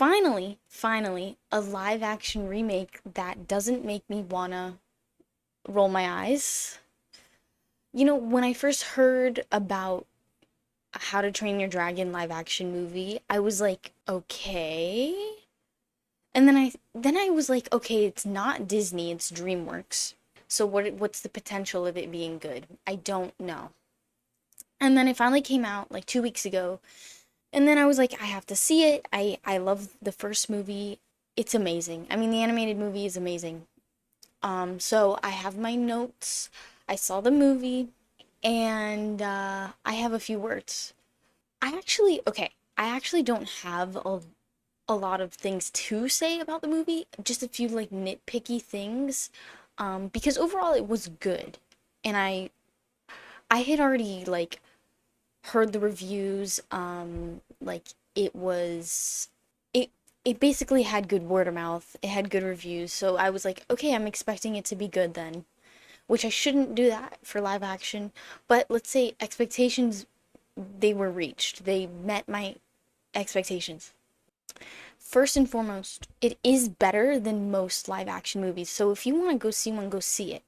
finally, a live action remake that doesn't make me wanna roll my eyes. When I first heard about How to Train Your Dragon live action movie, I was like, okay. And then I was like, okay, it's not Disney, it's DreamWorks. So what's the potential of it being good? I don't know. And then it finally came out like 2 weeks ago. And then I was like, I have to see it. I love the first movie. It's amazing. I mean, the animated movie is amazing. So I have my notes. I saw the movie, and I have a few words. I actually don't have a lot of things to say about the movie, just a few like nitpicky things. Because overall it was good. And I had already like heard the reviews, like it was it it basically had good word of mouth. It had good reviews. So I was like, okay, I'm expecting it to be good then. Which I shouldn't do that for live action, but let's say expectations, they were reached. They met my expectations. First and foremost, it is better than most live action movies. So if you want to go see one, go see it.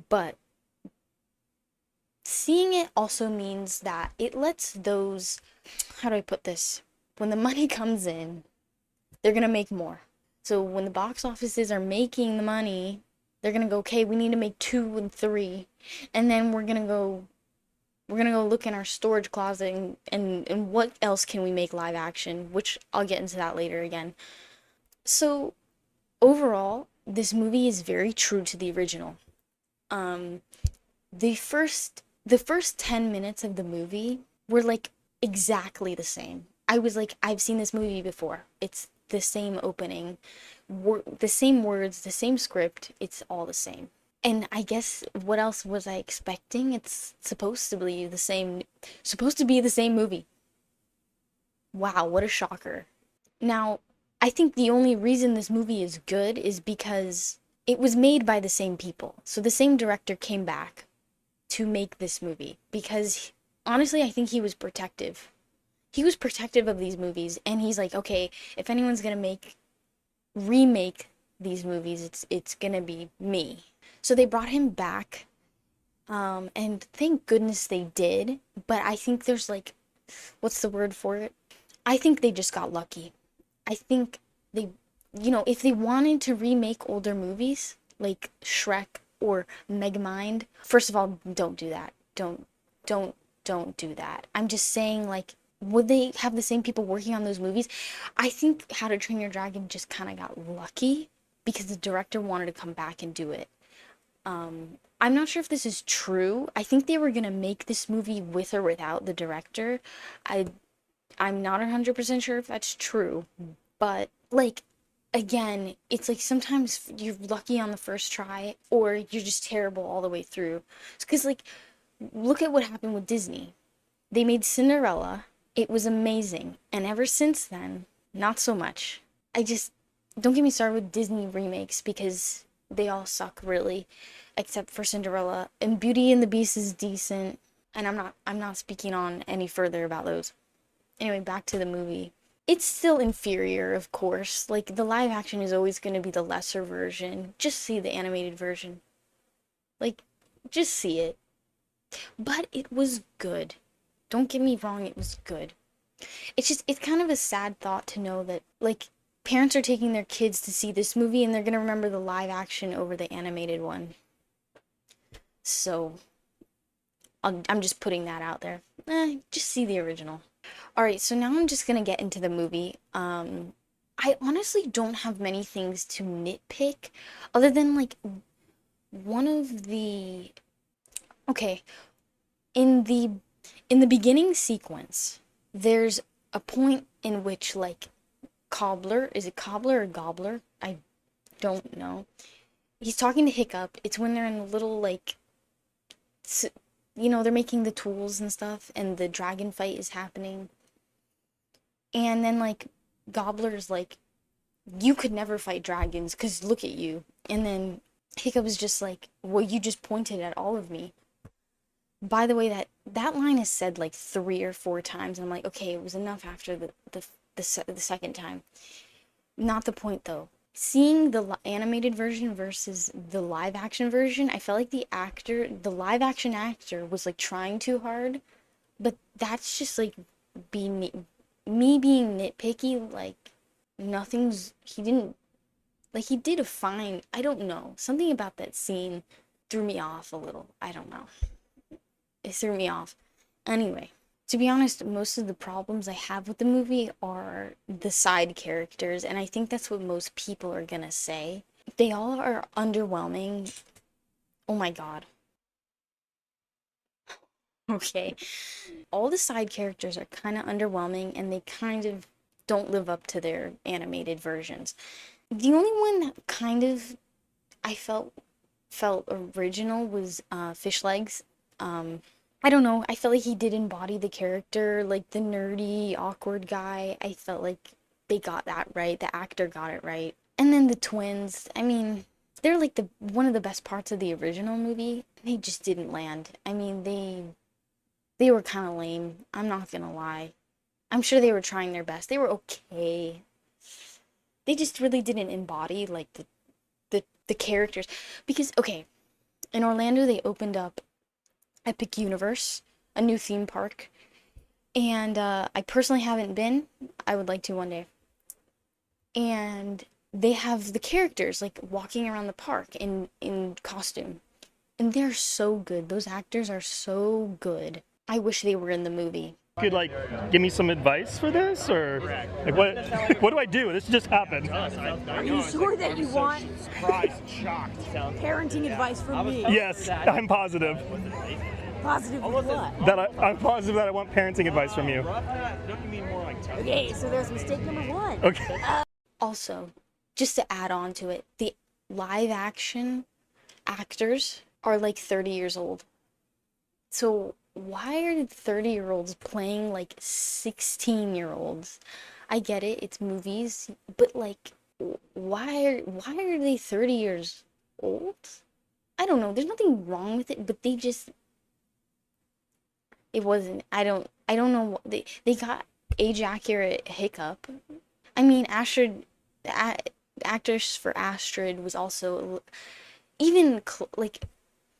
But seeing it also means that it lets those, how do I put this? When the money comes in, they're going to make more. So when the box offices are making the money, they're going to go, okay, we need to make 2 and 3. And then we're gonna go look in our storage closet and what else can we make live action, which I'll get into that later again. So overall, this movie is very true to the original. Um, the first 10 minutes of the movie were like exactly the same. I was like, I've seen this movie before. It's the same opening, the same words, the same script. It's all the same. And I guess what else was I expecting? It's supposed to be the same movie. Wow, what a shocker. Now, I think the only reason this movie is good is because it was made by the same people. So the same director came back to make this movie because honestly, I think he was protective. He was protective of these movies, and he's like, okay, if anyone's gonna remake these movies, it's gonna be me. So they brought him back, and thank goodness they did. But I think there's like, what's the word for it? I think they just got lucky. I think they, if they wanted to remake older movies like Shrek or Megamind, first of all, don't do that. Don't, don't do that. I'm just saying, like, would they have the same people working on those movies? I think How to Train Your Dragon just kind of got lucky because the director wanted to come back and do it. I'm not sure if this is true. I think they were gonna make this movie with or without the director. I I'm not 100% sure if that's true, but like again, it's like sometimes you're lucky on the first try or you're just terrible all the way through. Because like look at what happened with Disney. They made Cinderella. It was amazing. And ever since then, not so much. I just don't get me started with Disney remakes because they all suck really, except for Cinderella. And Beauty and the Beast is decent, and I'm not speaking on any further about those. Anyway, back to the movie. It's still inferior, of course. Like the live action is always going to be the lesser version. Just see the animated version. Like just see it. But it was good. Don't get me wrong, it was good. It's kind of a sad thought to know that like parents are taking their kids to see this movie and they're going to remember the live action over the animated one. So, I'm just putting that out there. Just see the original. All right, so now I'm just going to get into the movie. I honestly don't have many things to nitpick other than like one of the okay, in the beginning sequence, there's a point in which like Cobbler, is it Cobbler or Gobbler? I don't know. He's talking to Hiccup. It's when they're in a little like they're making the tools and stuff and the dragon fight is happening. And then like Gobbler's like, you could never fight dragons cuz look at you. And then Hiccup is just like, well, you just pointed at all of me. By the way, that line is said like 3 or 4 times, and I'm like, okay, it was enough after the the second time. Not the point though. Seeing the animated version versus the live action version, I felt like the live action actor was like trying too hard, but that's just like being me being nitpicky. Like he didn't, like he did a fine, I don't know, something about that scene threw me off a little. I don't know, it threw me off. Anyway, to be honest, most of the problems I have with the movie are the side characters, and I think that's what most people are gonna say. They all are underwhelming. Oh my god. Okay. All the side characters are kind of underwhelming, and they kind of don't live up to their animated versions. The only one that kind of I felt original was Fish Legs. I don't know. I felt like he did embody the character, like the nerdy, awkward guy. I felt like they got that right. The actor got it right. And then the twins, I mean, they're like the one of the best parts of the original movie. They just didn't land. I mean, they were kind of lame. I'm not gonna lie. I'm sure they were trying their best. They were okay. They just really didn't embody like the characters. Because okay, in Orlando they opened up Epic Universe, a new theme park. And I personally haven't been. I would like to one day. And they have the characters like walking around the park in costume. And they're so good. Those actors are so good. I wish they were in the movie. Could like give me some advice for this, or like what do I do? This just happened. Are you sure that you want parenting advice from me? Yes, I'm positive. Positive with what? That I'm positive that I want parenting advice from you. Okay, so there's mistake number one. Okay. Also, just to add on to it, the live action actors are like 30 years old. So why are 30-year-olds playing like 16-year-olds? I get it, it's movies, but like why are they 30 years old? I don't know. There's nothing wrong with it, but it wasn't. I don't know what they got age accurate Hiccup. I mean, Astrid, the actress for Astrid was also even like,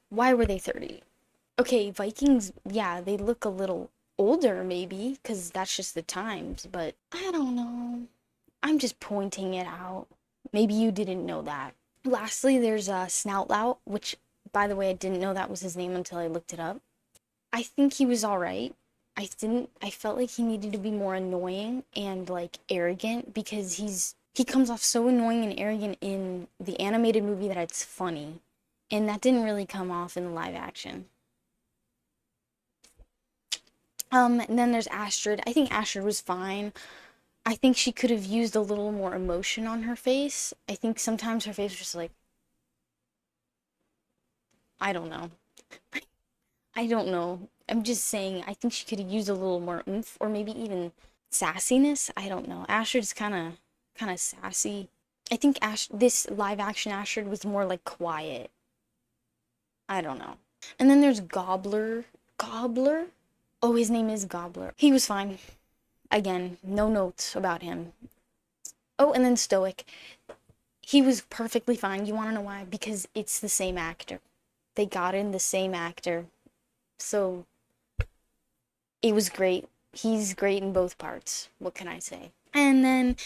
why were they 30? Okay, Vikings, yeah, they look a little older maybe because that's just the times, but I don't know. I'm just pointing it out. Maybe you didn't know that. Lastly, there's Snoutlout, which, by the way, I didn't know that was his name until I looked it up. I think he was all right. I felt like he needed to be more annoying and like arrogant because he comes off so annoying and arrogant in the animated movie that it's funny. And that didn't really come off in the live action. And then there's Astrid. I think Astrid was fine. I think she could have used a little more emotion on her face. I think sometimes her face was just like, I don't know. I don't know. I'm just saying, I think she could have used a little more oomph or maybe even sassiness. I don't know. Astrid's kind of sassy. I think this live action Astrid was more like quiet. I don't know. And then there's Gobbler. Gobbler? Oh, his name is Gobbler. He was fine. Again, no notes about him. Oh, and then Stoic. He was perfectly fine. You want to know why? Because it's the same actor. They got in the same actor. So it was great. He's great in both parts. What can I say? And then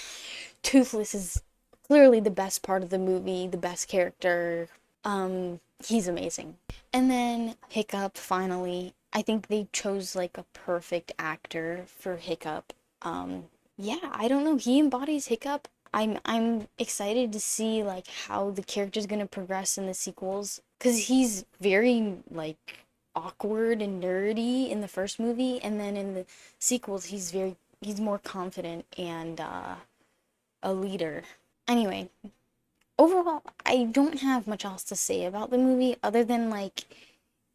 Toothless is clearly the best part of the movie, the best character. He's amazing. And then Hiccup, finally. I think they chose like a perfect actor for Hiccup. Yeah, I don't know. He embodies Hiccup. I'm excited to see like how the character's gonna progress in the sequels. Cause he's very like awkward and nerdy in the first movie, and then in the sequels he's more confident and a leader. Anyway, overall I don't have much else to say about the movie other than like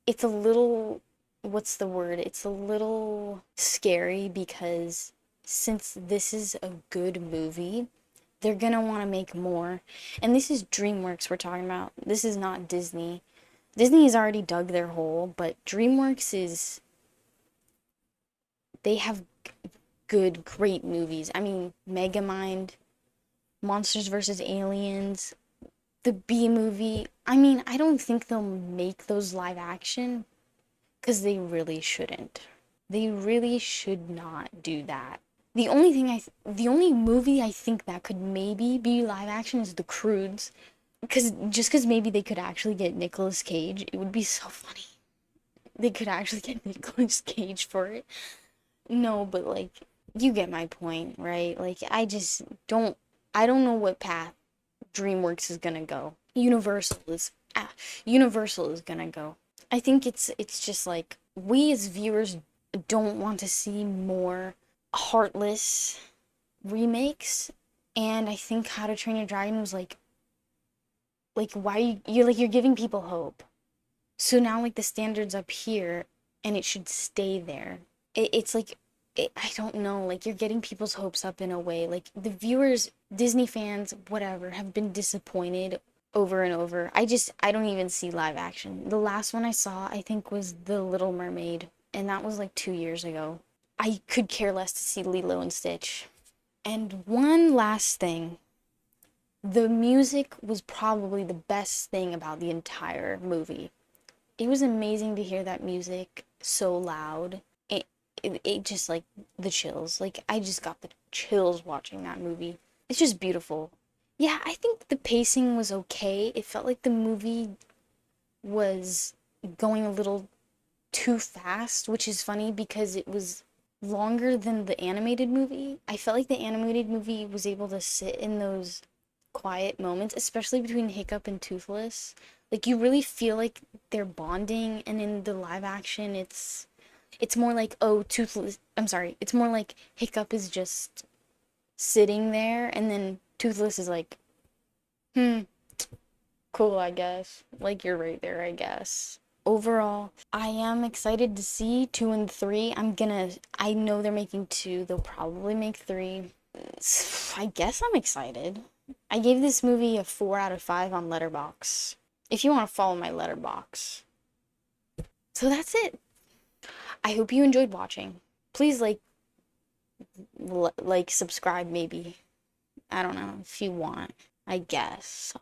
it's a little, what's the word? It's a little scary because since this is a good movie, they're gonna want to make more. And this is DreamWorks we're talking about. This is not Disney. Disney has already dug their hole, but DreamWorks is, they have good, great movies. I mean, Megamind, Monsters vs. Aliens, the B movie. I mean, I don't think they'll make those live action because they really shouldn't. They really should not do that. The only movie I think that could maybe be live action is The Croods, because maybe they could actually get Nicolas Cage. It would be so funny. They could actually get Nicolas Cage for it. No, but like, you get my point, right? Like, I don't know what path DreamWorks is gonna go. Universal is gonna go. I think it's just like, we as viewers don't want to see more heartless remakes, and I think How to Train Your Dragon was like why you're giving people hope. So now like the standard's up here and it should stay there. It's like I don't know, like you're getting people's hopes up in a way. Like the viewers, Disney fans, whatever, have been disappointed over and over. I don't even see live action. The last one I saw, I think, was The Little Mermaid, and that was like 2 years ago. I could care less to see Lilo and Stitch. And one last thing. The music was probably the best thing about the entire movie. It was amazing to hear that music so loud. It just like the chills. Like I just got the chills watching that movie. It's just beautiful. Yeah, I think the pacing was okay. It felt like the movie was going a little too fast, which is funny because it was longer than the animated movie. I felt like the animated movie was able to sit in those quiet moments, especially between Hiccup and Toothless. Like you really feel like they're bonding, and in the live action it's more like, oh, it's more like Hiccup is just sitting there, and then Toothless is like, cool, I guess. Like, you're right there, I guess. Overall, I am excited to see 2 and 3. I know they're making 2. They'll probably make 3. I guess I'm excited. I gave this movie a 4 out of 5 on Letterboxd. If you want to follow my Letterboxd. So that's it. I hope you enjoyed watching. Please like subscribe maybe. I don't know if you want, I guess.